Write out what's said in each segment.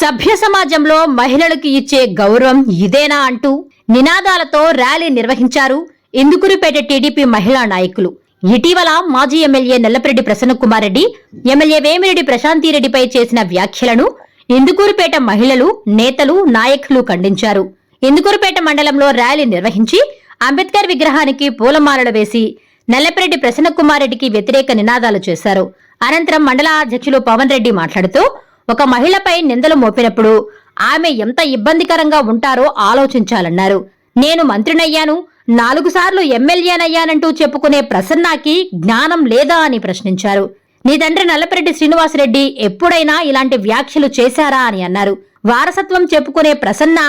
సభ్య సమాజంలో మహిళలకు ఇచ్చే గౌరవం ఇదేనా అంటూ నినాదాలతో ర్యాలీ నిర్వహించారు ఇందుకూరుపేట టీడీపీ మహిళా నాయకులు. ఇటీవల మాజీ ఎమ్మెల్యే నల్లపరెడ్డి ప్రసన్నకుమార్ రెడ్డి, ఎమ్మెల్యే వేమిరెడ్డి ప్రశాంతిరెడ్డిపై చేసిన వ్యాఖ్యలను ఇందుకూరుపేట మహిళలు, నేతలు, నాయకులు ఖండించారు. ఇందుకూరుపేట మండలంలో ర్యాలీ నిర్వహించి అంబేద్కర్ విగ్రహానికి పూలమాలలు వేసి నల్లపరెడ్డి ప్రసన్నకుమార్ రెడ్డికి వ్యతిరేక నినాదాలు చేశారు. అనంతరం మండల అధ్యక్షులు పవన్ రెడ్డి మాట్లాడుతూ, ఒక మహిళపై నిందలు మోపినప్పుడు ఆమె ఎంత ఇబ్బందికరంగా ఉంటారో ఆలోచించాలన్నారు. నేను మంత్రినయ్యాను, 4 సార్లు ఎమ్మెల్యేనయ్యానంటూ చెప్పుకునే ప్రసన్నకి జ్ఞానం లేదా అని ప్రశ్నించారు. నీ తండ్రి నల్లపరెడ్డి శ్రీనివాసరెడ్డి ఎప్పుడైనా ఇలాంటి వ్యాఖ్యలు చేశారా అని అన్నారు. వారసత్వం చెప్పుకునే ప్రసన్న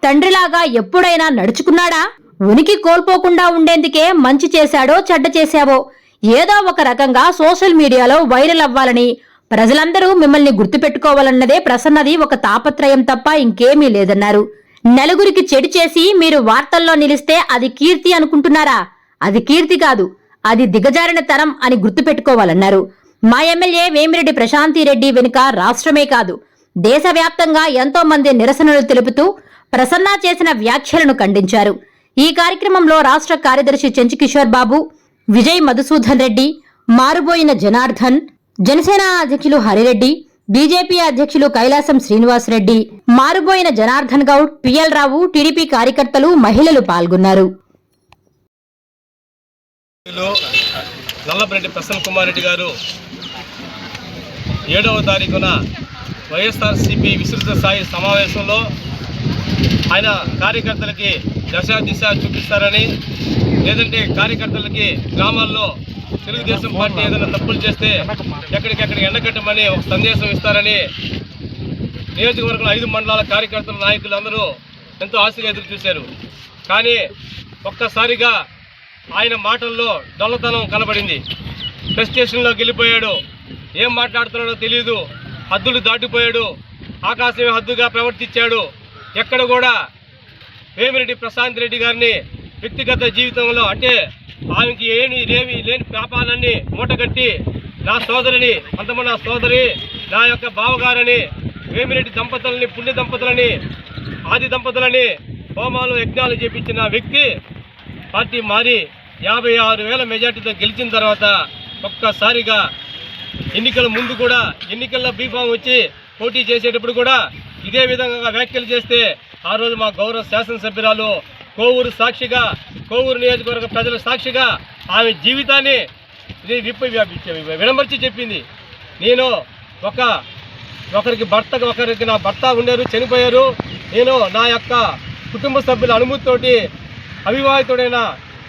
తండ్రిలాగా ఎప్పుడైనా నడుచుకున్నాడా? ఉనికి కోల్పోకుండా ఉండేందుకే మంచి చేశాడో చెడ్డ చేశావో ఏదో ఒక రకంగా సోషల్ మీడియాలో వైరల్ అవ్వాలని, ప్రజలందరూ మిమ్మల్ని గుర్తుపెట్టుకోవాలన్నదే ప్రసన్నది ఒక తాపత్రయం తప్ప ఇంకేమీ లేదన్నారు. నలుగురికి చెడు చేసి మీరు వార్తల్లో నిలిస్తే అది కీర్తి అనుకుంటున్నారా? అది కీర్తి కాదు, అది దిగజారిన తరం అని గుర్తుపెట్టుకోవాలన్నారు. మా ఎమ్మెల్యే వేమిరెడ్డి ప్రశాంతిరెడ్డి వెనుక రాష్ట్రమే కాదు, దేశవ్యాప్తంగా ఎంతో మంది నిరసనలు తెలుపుతూ ప్రసన్న చేసిన వ్యాఖ్యలను ఖండించారు. ఈ కార్యక్రమంలో రాష్ట్ర కార్యదర్శి చెంచుకిషోర్ బాబు, విజయ్ మధుసూదన్ రెడ్డి, మారుబోయిన జనార్దన్, జనసేన అధ్యక్షులు హరిరెడ్డి, బీజేపీ అధ్యక్షులు కైలాసం శ్రీనివాసరెడ్డి, మారుబోయిన జనార్దన్ గౌడ్, పిఎల్ రావు, టీడీపీ కార్యకర్తలు, మహిళలు పాల్గొన్నారు. నల్లపరెడ్డి ప్రసన్నకుమార్ రెడ్డి గారు 7వ తారీఖున వైఎస్ఆర్సీపీ విస్తృత స్థాయి సమావేశంలో ఆయన కార్యకర్తలకి దిశ చూపిస్తారని, లేదంటే కార్యకర్తలకి గ్రామాల్లో తెలుగుదేశం పార్టీ ఏదైనా తప్పులు చేస్తే ఎక్కడికెక్కడికి ఎండకట్టమని ఒక సందేశం ఇస్తారని నియోజకవర్గంలో 5 మండలాల కార్యకర్తల నాయకులు అందరూ ఎంతో ఆశగా ఎదురు చూశారు. కానీ ఒక్కసారిగా ఆయన మాటల్లో డొల్లతనం కనబడింది. ప్రెస్ స్టేషన్లోకి వెళ్ళిపోయాడు. ఏం మాట్లాడుతున్నాడో తెలియదు. హద్దులు దాటిపోయాడు. ఆకాశమే హద్దుగా ప్రవర్తించాడు. ఎక్కడ కూడా వేమిరెడ్డి ప్రశాంతిరెడ్డి గారిని వ్యక్తిగత జీవితంలో, అంటే ఆమెకి ఏమీ లేని పాపాలన్నీ మూటగట్టి నా సోదరిని, అంతమంది నా సోదరి, నా యొక్క బావగారని, వేమిరెడ్డి దంపతులని, పుణ్య దంపతులని, ఆది దంపతులని హోమాలు యజ్ఞాలు చేపించిన వ్యక్తి పార్టీ మారి 56,000 మెజార్టీతో గెలిచిన తర్వాత ఒక్కసారిగా ఎన్నికల ముందు కూడా, ఎన్నికల్లో బీఫామ్ వచ్చి పోటీ చేసేటప్పుడు కూడా ఇదే విధంగా వ్యాఖ్యలు చేస్తే ఆ రోజు మా గౌరవ శాసనసభ్యురాలు కోవూరు సాక్షిగా, కోవూరు నియోజకవర్గ ప్రజల సాక్షిగా ఆమె జీవితాన్ని విడమర్చి చెప్పింది. నేను ఒకరికి నా భర్త ఉన్నారు, చనిపోయారు. నేను నా యొక్క కుటుంబ సభ్యుల అనుమతితోటి అవివాహితుడైన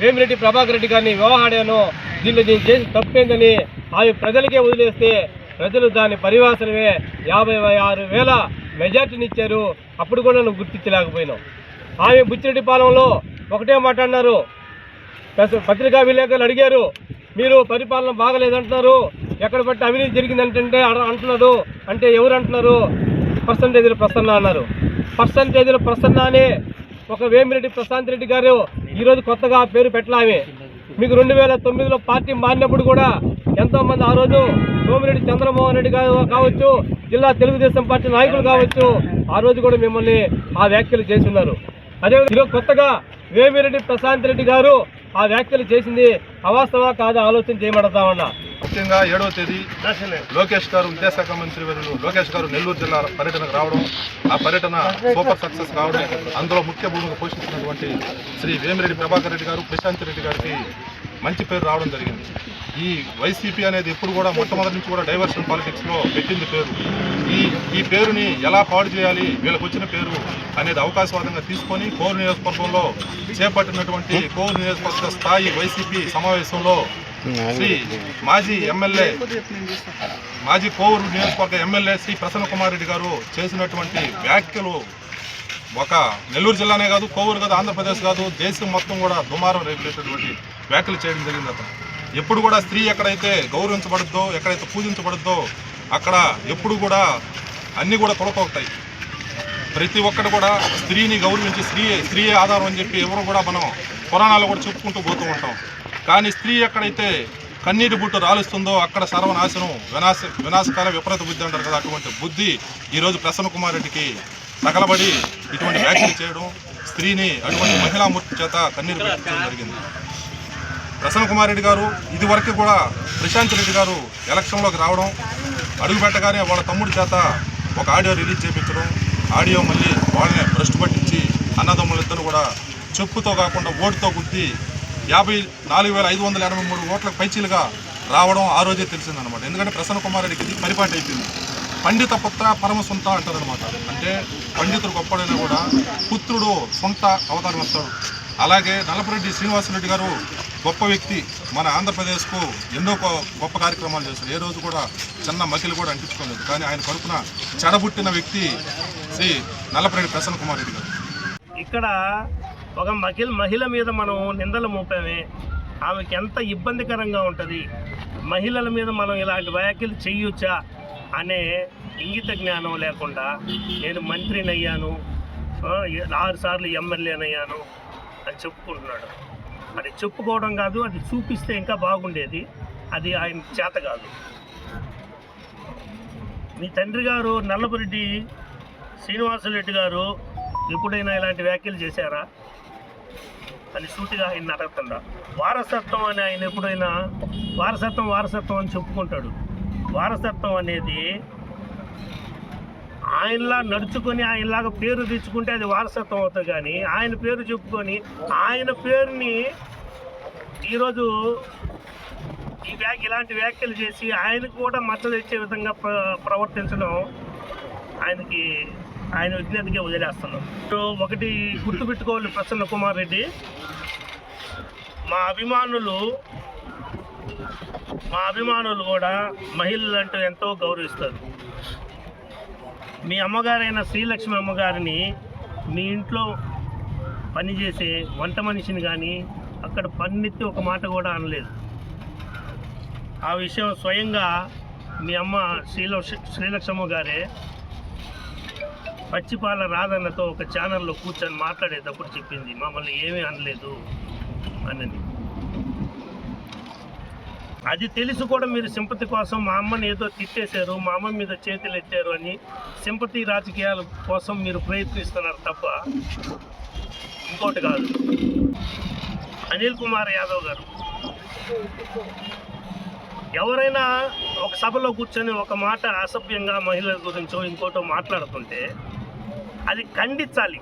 వేమిరెడ్డి ప్రభాకర్ రెడ్డి గారిని వివాహాడాను. దీన్ని నేను చేసి తప్పేందని ఆమె ప్రజలకే వదిలేస్తే ప్రజలు దాని పరివాసనమే 56,000 మెజార్టీని ఇచ్చారు. అప్పుడు కూడా నువ్వు గుర్తించలేకపోయినావు. ఆమె బుచ్చిరెడ్డిపాలెంలో ఒకటే మాట్లాడినారు. పత్రికా విలేకరులు అడిగారు, మీరు పరిపాలన బాగలేదంటున్నారు, ఎక్కడ బట్టి అవినీతి జరిగిందంటే అంటున్నారు. అంటే ఎవరు అంటున్నారు? పర్సంటేజీల ప్రసన్న అన్నారు. పర్సంటేజీల ప్రసన్న అని ఒక వేమిరెడ్డి ప్రశాంతిరెడ్డి గారు ఈరోజు కొత్తగా పేరు పెట్టలామే. మీకు 2009లో పార్టీ మారినప్పుడు కూడా ఎంతోమంది, ఆ రోజు సోమిరెడ్డి చంద్రమోహన్ రెడ్డి గారు కావచ్చు, జిల్లా తెలుగుదేశం పార్టీ నాయకులు కావచ్చు, ఆ రోజు కూడా మిమ్మల్ని ఆ వ్యాఖ్యలు చేసి ఉన్నారు. అదేవిధంగా ఈరోజు కొత్తగా వేమిరెడ్డి ప్రశాంతిరెడ్డి గారు ఆ వ్యాఖ్యలు చేసింది అవాస్తవా కాదా ఆలోచన చేయమడతామన్నా. ముఖ్యంగా 7వ తేదీ లోకేష్ గారు, విద్యాశాఖ మంత్రి వర్యులు లోకేష్ గారు నెల్లూరు జిల్లా పర్యటనకు రావడం, ఆ పర్యటన సూపర్ సక్సెస్ కావడం, అందులో ముఖ్య భూమిక పోషిస్తున్నటువంటి శ్రీ వేమిరెడ్డి ప్రభాకర్ రెడ్డి గారు, ప్రశాంతిరెడ్డి గారికి మంచి పేరు రావడం జరిగింది. ఈ వైసీపీ అనేది ఎప్పుడు కూడా మొట్టమొదటి నుంచి కూడా డైవర్షన్ పాలిటిక్స్లో పెట్టింది పేరు. ఈ పేరుని ఎలా పాడు చేయాలి, వీళ్ళకి వచ్చిన పేరు అనేది అవకాశవాదంగా తీసుకొని కోవూరు నియోజకవర్గంలో చేపట్టినటువంటి కోవూరు నియోజకవర్గ స్థాయి వైసీపీ సమావేశంలో శ్రీ మాజీ కోవూరు నియోజకవర్గ ఎమ్మెల్యే శ్రీ ప్రసన్నకుమార్ రెడ్డి గారు చేసినటువంటి వ్యాఖ్యలు ఒక నెల్లూరు జిల్లానే కాదు, కోవూరు కాదు, ఆంధ్రప్రదేశ్ కాదు, దేశం మొత్తం కూడా దుమారం రేపులేటటువంటి వ్యాఖ్యలు చేయడం జరిగింది. అతను ఎప్పుడు కూడా స్త్రీ ఎక్కడైతే గౌరవించబడుద్దో, ఎక్కడైతే పూజించబడుద్దో అక్కడ ఎప్పుడు కూడా అన్నీ కూడా తొలతోగుతాయి. ప్రతి ఒక్కరు కూడా స్త్రీని గౌరవించి స్త్రీయే ఆధారం అని చెప్పి ఎవరు కూడా మనం పురాణాలు కూడా చెప్పుకుంటూ పోతూ ఉంటాం. కానీ స్త్రీ ఎక్కడైతే కన్నీటి బుట్టు రాలుస్తుందో అక్కడ సర్వనాశనం వినాశకాల విపరీత బుద్ధి అంటారు కదా, అటువంటి బుద్ధి ఈరోజు ప్రసన్న కుమార్ రెడ్డికి తగలబడి ఇటువంటి వ్యాఖ్యలు చేయడం, స్త్రీని అటువంటి మహిళామూర్తి చేత కన్నీరు పెట్టడం జరిగింది. ప్రసన్న కుమార్ రెడ్డి గారు ఇదివరకు కూడా ప్రశాంత్ రెడ్డి గారు ఎలక్షన్లోకి రావడం, అడుగు పెట్టగానే వాళ్ళ తమ్ముడి చేత ఒక ఆడియో రిలీజ్ చేయించడం, ఆడియో మళ్ళీ వాళ్ళని భ్రష్టు పట్టించి అన్నదమ్ములిద్దరూ కూడా చెప్పుతో కాకుండా ఓటుతో గుద్ది 54,583 ఓట్లకు పైచీలుగా రావడం ఆ రోజే తెలిసిందనమాట. ఎందుకంటే ప్రసన్న కుమార్ రెడ్డికి ఇది పరిపాటి అయిపోయింది. పండిత పుత్ర పరమ సొంత అంటారనమాట. అంటే పండితుడు గొప్పడైనా కూడా పుత్రుడు సొంత అవతారం వస్తాడు. అలాగే నల్లపురెడ్డి శ్రీనివాసరెడ్డి గారు గొప్ప వ్యక్తి, మన ఆంధ్రప్రదేశ్కు ఎన్నో గొప్ప కార్యక్రమాలు చేశారు. ఏ రోజు కూడా చిన్న మకిలు కూడా అంటించుకోలేదు. కానీ ఆయన కడుపున చెడబుట్టిన వ్యక్తి శ్రీ నల్లపురెడ్డి ప్రసన్న కుమార్ రెడ్డి గారు. ఇక్కడ ఒక మహిళ మీద మనం నిందలు మోపామే, ఆమెకి ఎంత ఇబ్బందికరంగా ఉంటుంది, మహిళల మీద మనం ఇలాంటి వ్యాఖ్యలు చేయొచ్చా అనే ఇంగిత జ్ఞానం లేకుండా నేను మంత్రిని అయ్యాను, 6 సార్లు ఎమ్మెల్యేనయ్యాను అని చెప్పుకుంటున్నాడు. అది చెప్పుకోవడం కాదు, అది చూపిస్తే ఇంకా బాగుండేది. అది ఆయన చేత కాదు. మీ తండ్రి గారు నల్లపురెడ్డి శ్రీనివాసరెడ్డి గారు ఎప్పుడైనా ఇలాంటి వ్యాఖ్యలు చేశారా అని సూటిగా ఆయన అడుగుతుందా? వారసత్వం అని ఆయన ఎప్పుడైనా వారసత్వం అని చెప్పుకుంటాడు. వారసత్వం అనేది ఆయనలా నడుచుకొని ఆయనలాగా పేరు తెచ్చుకుంటే అది వారసత్వం అవుతుంది. కానీ ఆయన పేరు చెప్పుకొని ఆయన పేరుని ఈరోజు ఇలాంటి వ్యాఖ్యలు చేసి ఆయనకు కూడా మచ్చ తెచ్చే విధంగా ప్రవర్తించడం ఆయన విజ్ఞతగా వదిలేస్తున్నాం. ఒకటి గుర్తుపెట్టుకోవాలి, ప్రసన్న కుమార్ రెడ్డి మా అభిమానులు కూడా మహిళలు అంటూ ఎంతో గౌరవిస్తారు. మీ అమ్మగారైన శ్రీలక్ష్మి అమ్మగారిని మీ ఇంట్లో పనిచేసే వంట మనిషిని కానీ అక్కడ పన్నెత్తి ఒక మాట కూడా అనలేదు. ఆ విషయం స్వయంగా మీ అమ్మ శ్రీలక్ష్మమ్మ గారే పచ్చిపాల రాధన్నతో ఒక ఛానల్లో కూర్చొని మాట్లాడేటప్పుడు చెప్పింది, మమ్మల్ని ఏమీ అనలేదు అన్నది. అది తెలిసి కూడా మీరు సింపతి కోసం మా అమ్మని ఏదో తిట్టేశారు, మా అమ్మ మీద చేతులు ఎత్తారు అని సింపతి రాజకీయాల కోసం మీరు ప్రయత్నిస్తున్నారు తప్ప ఇంకోటి కాదు. అనిల్ కుమార్ యాదవ్ గారు ఎవరైనా ఒక సభలో కూర్చొని ఒక మాట అసభ్యంగా మహిళల గురించో ఇంకోటో మాట్లాడుతుంటే అది ఖండించాలి.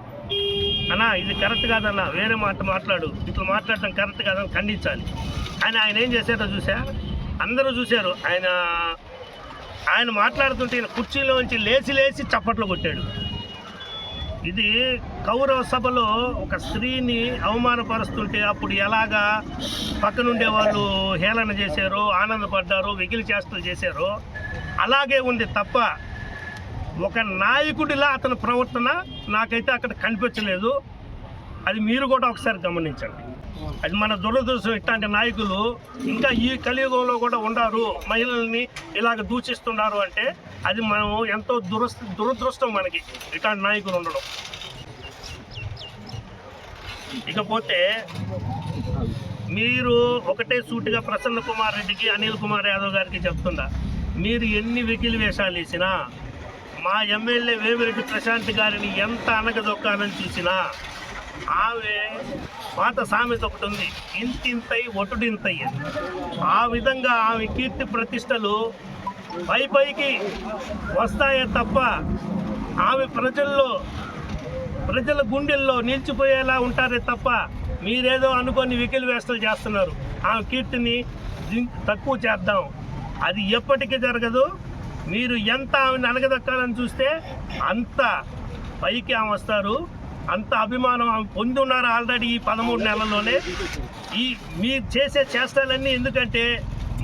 అన్నా ఇది కరెక్ట్ కాదన్నా, వేరే మాట మాట్లాడు, ఇట్లా మాట్లాడటం కరెక్ట్ కాదని ఖండించాలి. ఆయన ఏం చేశారో చూసా, అందరూ చూశారు. ఆయన మాట్లాడుతుంటే ఈయన కుర్చీలోంచి లేచి చప్పట్లు కొట్టాడు. ఇది కౌరవ సభలో ఒక స్త్రీని అవమానపరుస్తుంటే అప్పుడు ఎలాగా పక్కనుండే వాళ్ళు హేళన చేశారో, ఆనందపడ్డారో, వెకిలి చేష్టలు చేశారో అలాగే ఉంది తప్ప ఒక నాయకుడిలా అతని ప్రవర్తన నాకైతే అక్కడ కనిపించలేదు. అది మీరు కూడా ఒకసారి గమనించండి. అది మన దురదృష్టం. ఇట్లాంటి నాయకులు ఇంకా ఈ కలియుగంలో కూడా ఉన్నారు, మహిళల్ని ఇలాగ దూషిస్తున్నారు అంటే అది మనం ఎంతో దురదృష్టం మనకి ఇట్లాంటి నాయకులు ఉండడం. ఇకపోతే మీరు ఒకటే సూటిగా ప్రసన్న కుమార్ రెడ్డికి, అనిల్ కుమార్ యాదవ్ గారికి చెప్తున్నా, మీరు ఎన్ని వెకిలి వేషాలు వేసినా, మా ఎమ్మెల్యే వేమిరెడ్డి ప్రశాంత్ గారిని ఎంత అనగదొక్కాలని చూసినా, ఆమె పాత సామెత ఒకటి ఉంది, ఇంతింతై ఒటుడింతై. ఆ విధంగా ఆమె కీర్తి ప్రతిష్టలు పైకి వస్తాయే తప్ప ఆమె ప్రజల గుండెల్లో నిలిచిపోయేలా ఉంటారే తప్ప మీరేదో అనుకొని వెకిలి వేస్తలు చేస్తున్నారు. ఆమె కీర్తిని తక్కువ చేద్దాం, అది ఎప్పటికీ జరగదు. మీరు ఎంత ఆమెను అనగదక్కాలని చూస్తే అంత పైకి ఆమె వస్తారు. అంత అభిమానం ఆమె పొంది ఉన్నారు ఆల్రెడీ ఈ 13 నెలల్లోనే. మీరు చేసే చేష్టాలన్నీ ఎందుకంటే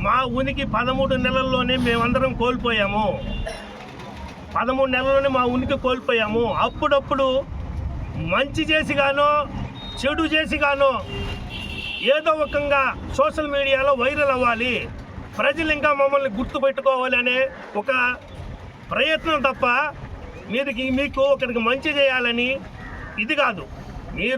మా ఉనికి 13 నెలల్లోనే మేమందరం కోల్పోయాము. 13 నెలల్లోనే మా ఉనికి కోల్పోయాము. అప్పుడప్పుడు మంచి చేసి గానో చెడు చేసి గానో ఏదో ఒకంగా సోషల్ మీడియాలో వైరల్ అవ్వాలి, ప్రజలు ఇంకా మమ్మల్ని గుర్తుపెట్టుకోవాలి అనే ఒక ప్రయత్నం తప్ప మీకు ఒకరికి మంచి చేయాలని ఇది కాదు. మీరు